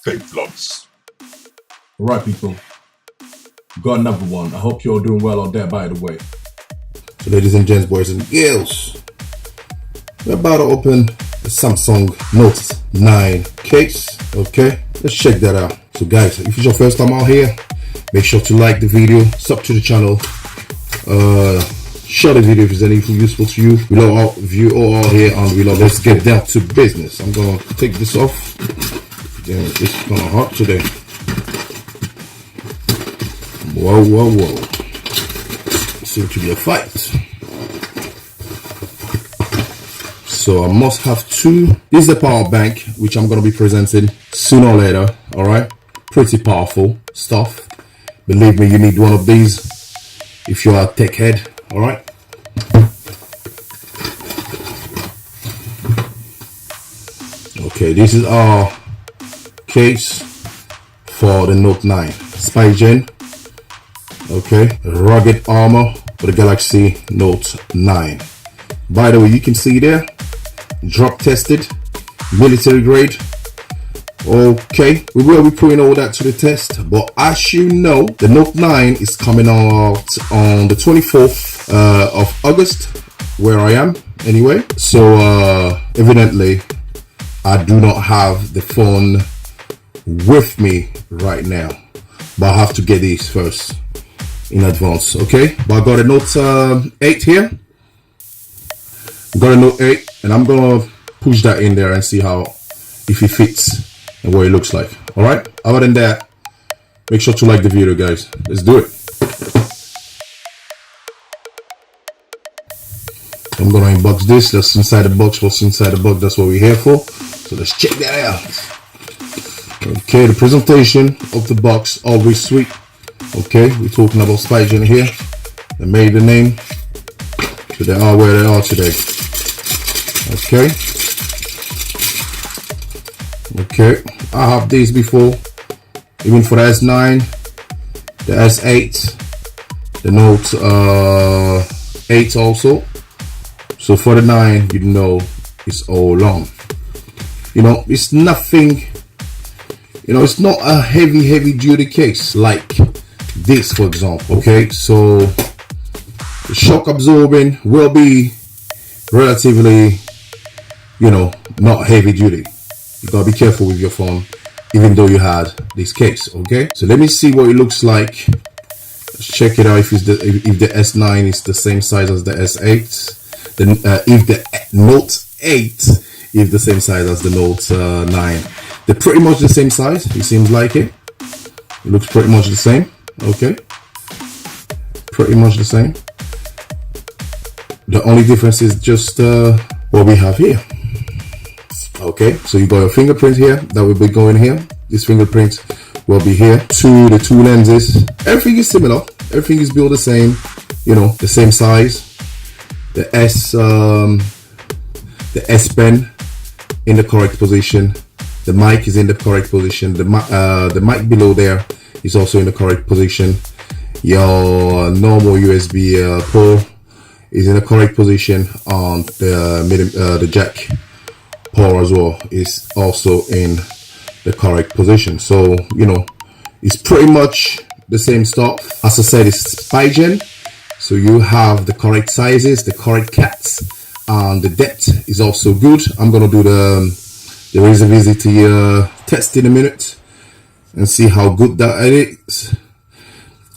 fake vlogs. Alright people, got another one. I hope you're doing well out there, by the way. So ladies and gents, boys and girls, we're about to open the Samsung Note 9 case. Okay, let's check that out. So guys, if it's your first time out here, make sure to like the video, sub to the channel, share the video if it's anything useful to you. We love all view all here, and we love. Let's get down to business. I'm gonna take this off. Damn, it's kind of hot today. Whoa, whoa, whoa! Seems to be a fight. So I must have two. This is the power bank, which I'm gonna be presenting sooner or later. All right, pretty powerful stuff. Believe me, you need one of these if you're a tech head. All right. Okay, this is our case for the Note 9 Spigen. Okay, rugged armor for the Galaxy Note 9. By the way, you can see there, drop tested, military grade. Okay, we will be putting all that to the test, but as you know, the Note 9 is coming out on the 24th of August, where I am anyway. So evidently I do not have the phone with me right now, but I have to get these first in advance. Okay, but I got a Note 8 here. Got a Note 8, and I'm gonna push that in there and see how, if it fits and what it looks like. All right, other than that, make sure to like the video, guys. Let's do it. I'm gonna unbox this. That's inside the box. What's inside the box, that's what we're here for. So let's check that out. Okay, the presentation of the box, always sweet. Okay, we're talking about Spigen here. They made the name, so they are where they are today. Okay. Okay, I have these before, even for the S9, the S8, the Note 8 also. So for the 9, you know, it's all long. You know, it's nothing, you know, it's not a heavy duty case like this, for example. Okay, so the shock absorbing will be relatively, you know, not heavy duty. You gotta be careful with your phone, even though you had this case. Okay, so let me see what it looks like. Let's check it out. If the S9 is the same size as the S8, then if the Note 8 is the same size as the Note 9, they're pretty much the same size. It seems like it. It looks pretty much the same. Okay, pretty much the same. The only difference is just what we have here. Okay, so you got your fingerprint here that will be going here. This fingerprint will be here to the two lenses. Everything is similar. Everything is built the same. You know, the same size. The S Pen in the correct position. The mic is in the correct position. The mic below there is also in the correct position. Your normal USB port is in the correct position. On the jack port as well is also in the correct position. So you know, it's pretty much the same stuff. As I said, it's Spigen, so you have the correct sizes, the correct cats, and the depth is also good. I'm gonna do the resistivity test in a minute and see how good that is.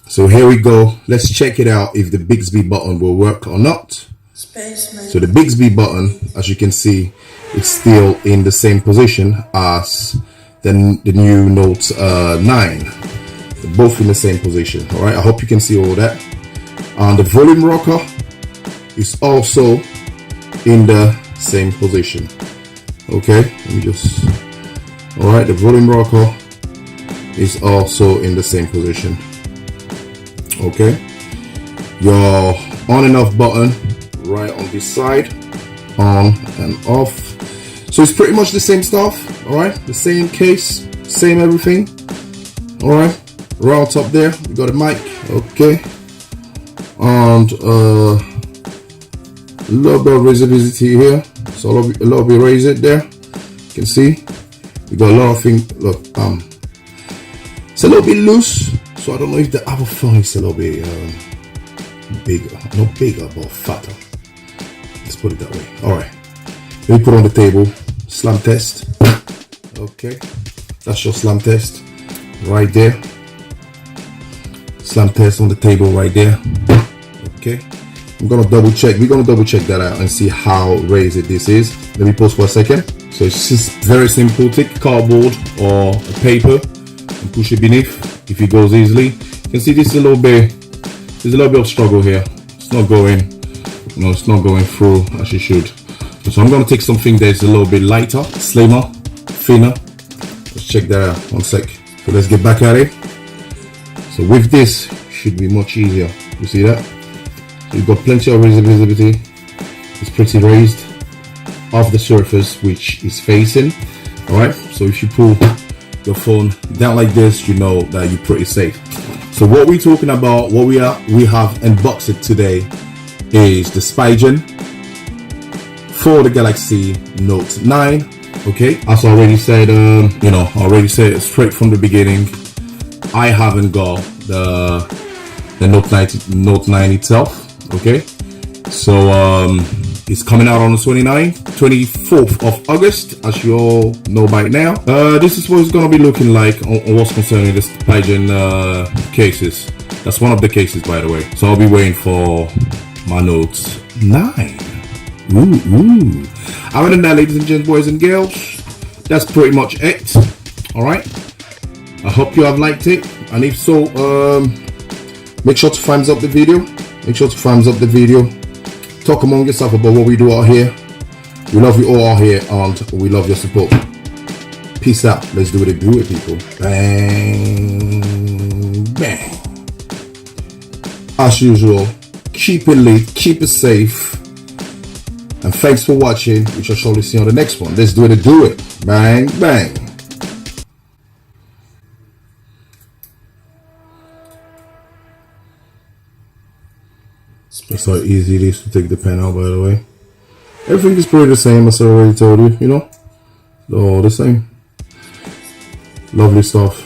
So here we go. Let's check it out if the Bixby button will work or not. So the Bixby button, as you can see, it's still in the same position as the new Note 9. They're both in the same position. All right, I hope you can see all that. And the volume rocker is also in the same position. Okay, let me just. All right, the volume rocker is also in the same position. Okay, your on and off button right on this side, on and off. So it's pretty much the same stuff. All right, the same case, same everything. All right, right on top there you got a mic. Okay, and a little bit of resistivity here, so a little bit raised there. You can see We got a lot of things. Look, it's a little bit loose, so I don't know if the other phone is a little bit bigger, not bigger, but fatter. Let's put it that way. All right, let me put on the table. Slump test. Okay, that's your slump test right there. Slump test on the table right there. Okay, I'm gonna double check. We're gonna double check that out and see how raised this is. Let me pause for a second. So it's just very simple. Take cardboard or a paper and push it beneath. If it goes easily, you can see this is a little bit. There's a little bit of struggle here. It's not going. No, it's not going through as it should. So I'm gonna take something that's a little bit lighter, slimmer, thinner. Let's check that out. 1 sec. So let's get back at it. So with this, should be much easier. You see that? So you've got plenty of visibility. It's pretty raised off the surface which is facing. All right. So if you pull your phone down like this, you know that you're pretty safe. So what we're talking about, we have unboxed it today, is the Spigen for the Galaxy Note 9. Okay, as I already said, already said straight from the beginning, I haven't got the Note 9 itself. Okay, so it's coming out on the 24th of August, as you all know by now. This is what it's gonna be looking like on what's concerning the Spigen cases. That's one of the cases, by the way. So I'll be waiting for my Note 9. Ooh. Other than that, ladies and gents, boys and girls, that's pretty much it. All right. I hope you have liked it, and if so, make sure to thumbs up the video. Talk among yourself about what we do out here. We love you all out here, and we love your support. Peace out. Let's do it, people. Bang, bang. As usual, keep it lit, keep it safe, and thanks for watching. We shall surely see you on the next one. Let's do it. Bang, bang. That's how easy it is to take the pen out, by the way. Everything is pretty the same, as I already told you, all the same. Lovely stuff.